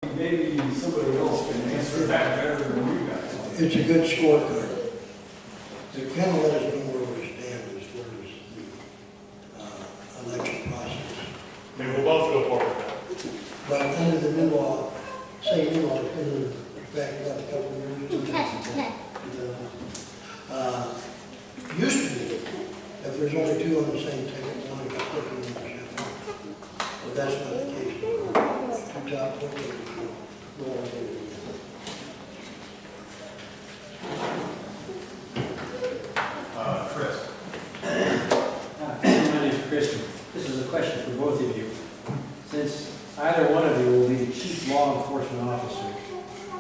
Maybe somebody else can answer that better than you guys. It's a good scorecard. It kind of let us know where we stand as far as the election process. They will both go forward now. But under the new law, say new law, it's been in effect about a couple of years. Used to be, if there's only two on the same ticket, one got put in the ship. But that's not the case. Two top players go all over. Chris. My name is Christian. This is a question for both of you. Since either one of you will be the chief law enforcement officer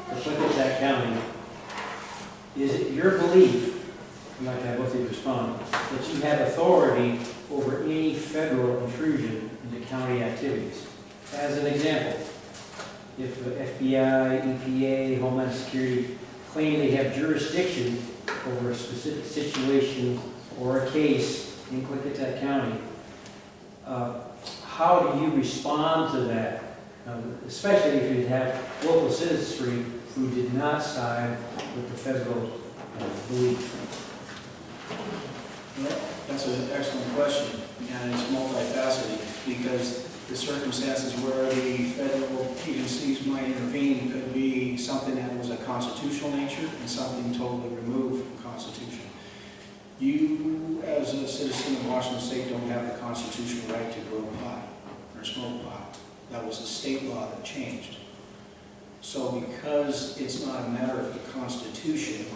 for Clickitat County, is it your belief, I'd like to have both of you respond, that you have authority over any federal intrusion into county activities? As an example, if the FBI, EPA, Homeland Security claim they have jurisdiction over a specific situation or a case in Clickitat County, how do you respond to that? Especially if you have local citizenry who did not side with the federal belief. Well, that's an excellent question, and it's multifaceted, because the circumstances where the federal agencies might intervene could be something that was a constitutional nature and something totally removed from Constitution. You, as a citizen of Washington State, don't have the constitutional right to grow pot or smoke pot. That was a state law that changed. So because it's not a matter of the Constitution,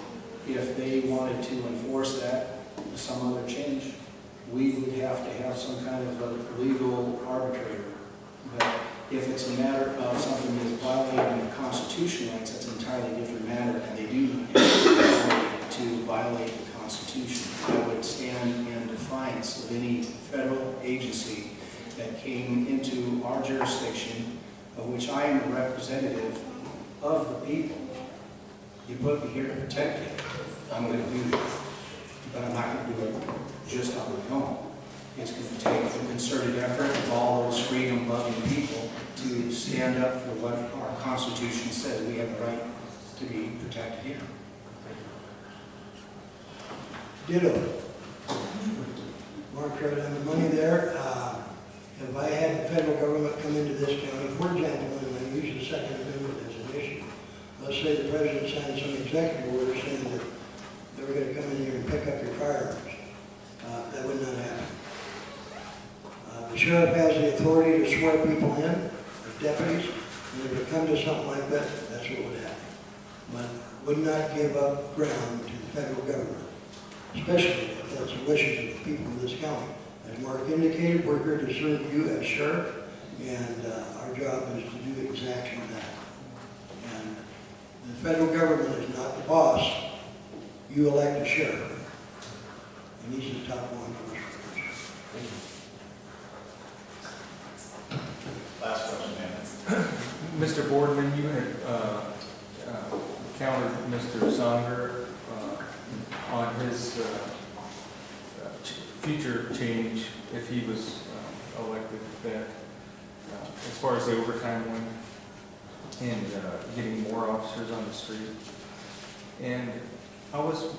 if they wanted to enforce that, some other change, we would have to have some kind of a legal arbitrator. But if it's a matter of something that's violating the constitutional rights, that's an entirely different matter, and they do have the authority to violate the Constitution. I would stand in defiance of any federal agency that came into our jurisdiction, of which I am a representative of the people. You put me here to protect you, I'm going to do that. But I'm not going to do it just on my own. It's going to take a concerted effort of all those freedom-loving people to stand up for what our Constitution says. We have the right to be protected here. Ditto. Mark's right on the money there. If I had the federal government come into this county, for example, and I use the Second Amendment as an issue, let's say the president signed some executive order saying that they were going to come in here and pick up your firearms. That would not happen. The sheriff has the authority to swear people in as deputies, and if it come to something like that, that's what would happen. But would not give up ground to the federal government, especially if that's the wishes of the people of this county. As Mark indicated, we're here to serve you as sheriff, and our job is to do exactly that. And the federal government is not the boss. You elect a sheriff, and he's the top one. Last question, man. Mr. Boardman, you had countered Mr. Songer on his future change if he was elected, that as far as the overtime went and getting more officers on the street. And I was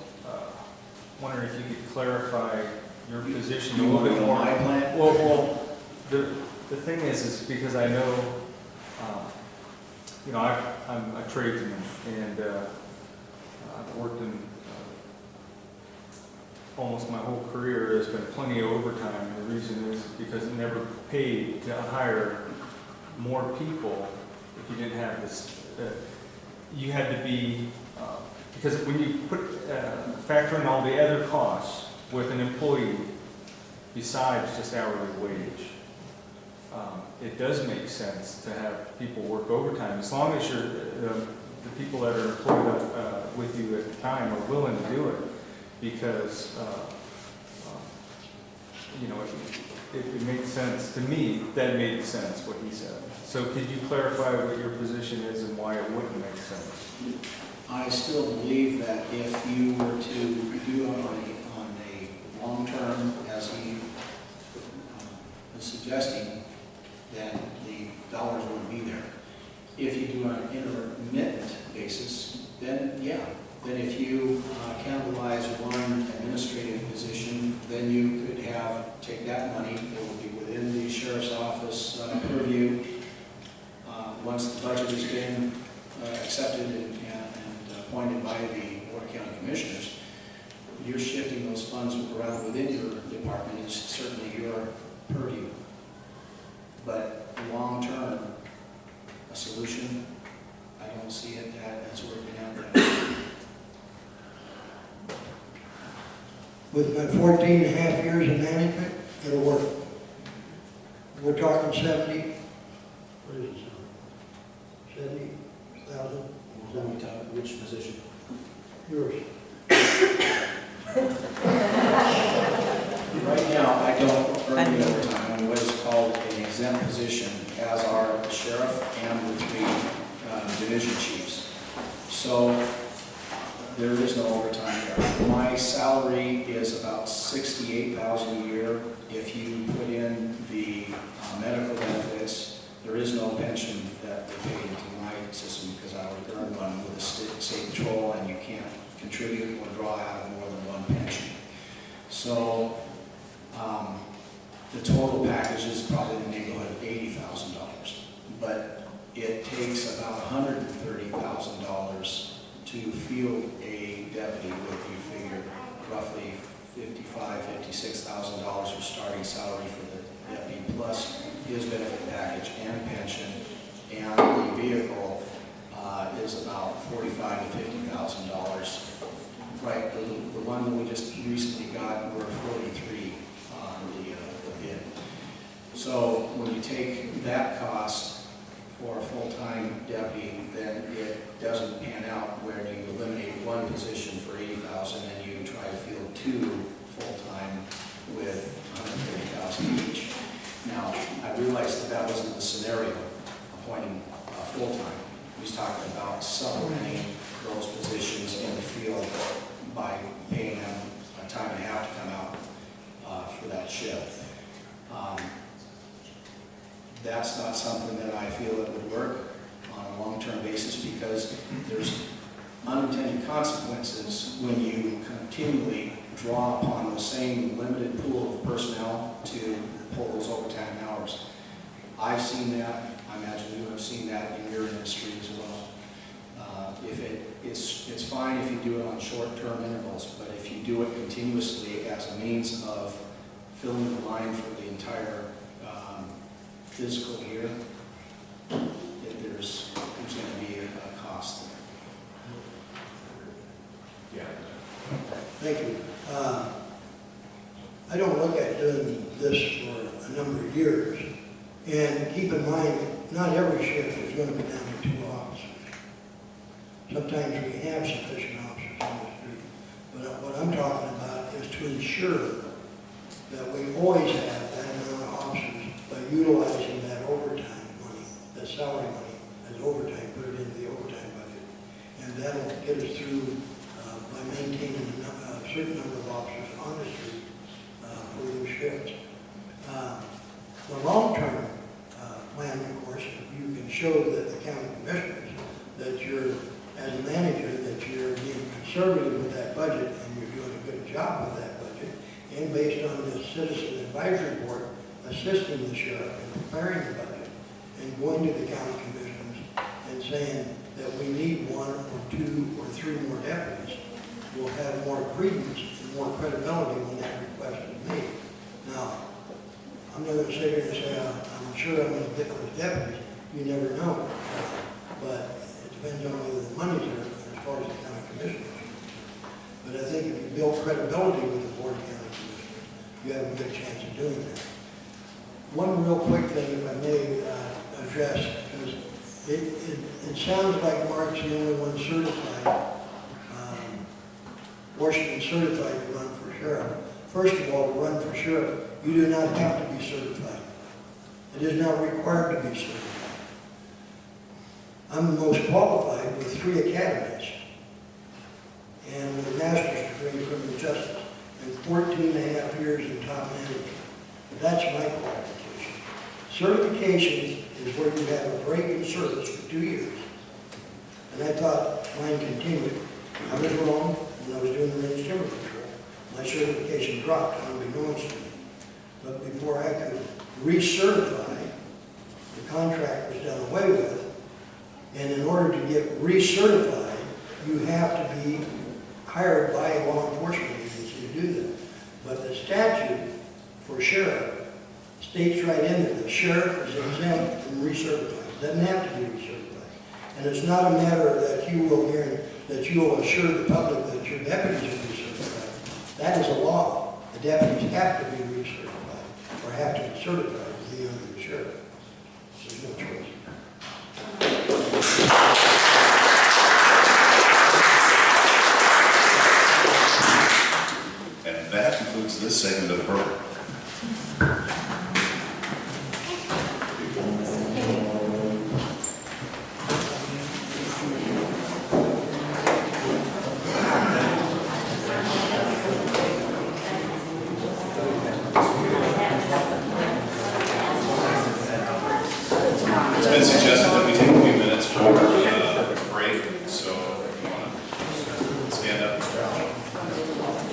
wondering if you could clarify your position a little bit more. My plan? Well, the thing is because I know, I'm a tradesman, and I've worked in almost my whole career. There's been plenty of overtime. The reason is because it never paid to hire more people if you didn't have this. You had to be, because when you factor in all the other costs with an employee besides just hourly wage, it does make sense to have people work overtime, as long as the people that are employed with you at the time are willing to do it, because it makes sense to me. That made sense what he said. So could you clarify what your position is and why it wouldn't make sense? I still believe that if you were to do it on a long term, as he was suggesting, then the dollars wouldn't be there. If you do on an intermittent basis, then yeah. Then if you cannibalize one administrative position, then you could take that money, it will be within the sheriff's office purview. Once the budget has been accepted and appointed by the Board of County Commissioners, you're shifting those funds around within your department is certainly your purview. But long-term, a solution, I don't see it that's working out that way. With my 14 and a half years of management, it'll work. We're talking 70, what is it, 70,000? Which position? Yours. Right now, I don't earn the overtime. I'm what is called an exempt position, as are the sheriff and the three division chiefs. So there is no overtime there. My salary is about $68,000 a year. If you put in the medical benefits, there is no pension that they pay into my system because I would earn one with the state patrol, and you can't contribute or draw out of more than one pension. So the total package is probably in the neighborhood of $80,000, but it takes about $130,000 to field a deputy with, you figure, roughly $55,000, $56,000 of starting salary for the deputy, plus his benefit package and pension, and the vehicle is about $45,000 to $50,000. Right, the one that we just recently got, we're 43 on the bid. So when you take that cost for a full-time deputy, then it doesn't pan out where you eliminate one position for $80,000 and you try to field two full-time with $130,000 each. Now, I realized that wasn't the scenario, appointing full-time. He was talking about supplementing those positions in the field by paying them a time and a half to come out for that shift. That's not something that I feel that would work on a long-term basis because there's unintended consequences when you continually draw upon the same limited pool of personnel to pull those overtime hours. I've seen that. I imagine you have seen that in your industry as well. It's fine if you do it on short-term intervals, but if you do it continuously as a means of filling the line for the entire physical year, there's going to be a cost there. Yeah. Thank you. I don't look at doing this for a number of years. And keep in mind, not every shift is going to be down to 2 officers. Sometimes we have sufficient officers on the street. But what I'm talking about is to ensure that we always have that amount of officers by utilizing that overtime money, that salary money as overtime, put it into the overtime budget. And that'll get us through by maintaining a certain number of officers on the street for those shifts. The long-term plan, of course, you can show that the county commissioners that you're, as a manager, that you're being conservative with that budget and you're doing a good job with that budget. And based on the citizen advisory board, assisting the sheriff in preparing the budget and going to the county commissioners and saying that we need 1 or 2 or 3 more deputies, will have more credence and more credibility when that request is made. Now, I'm not going to sit here and say, I'm sure I'm going to get those deputies. You never know. But it depends on whether the money's there as far as the county commissioners. But I think if you build credibility with the board of county commissioners, you have a good chance of doing that. One real quick thing, if I may address, because it sounds like Mark's the only one certified, Washington certified to run for sheriff. First of all, to run for sheriff, you do not have to be certified. It is not required to be certified. I'm the most qualified with 3 academies and with a master's degree in criminal justice and 14 and a half years in top management. That's my qualification. Certifications is where you have a break in service for 2 years. And I thought mine continued. I was wrong when I was doing the range timber control. My certification dropped unbeknownst to me. But before I could recertify, the contract was done away with. And in order to get recertified, you have to be hired by a law enforcement agency to do that. But the statute for sheriff states right in there, the sheriff is exempt from recertifying, doesn't have to be recertified. And it's not a matter that you will assure the public that your deputies are recertified. That is a law. The deputies have to be recertified, or have to be certified to be under the sheriff. So there's no choice. And that concludes this segment of the program. It's been suggested that we take a few minutes for a break, so if you want to stand up and stretch.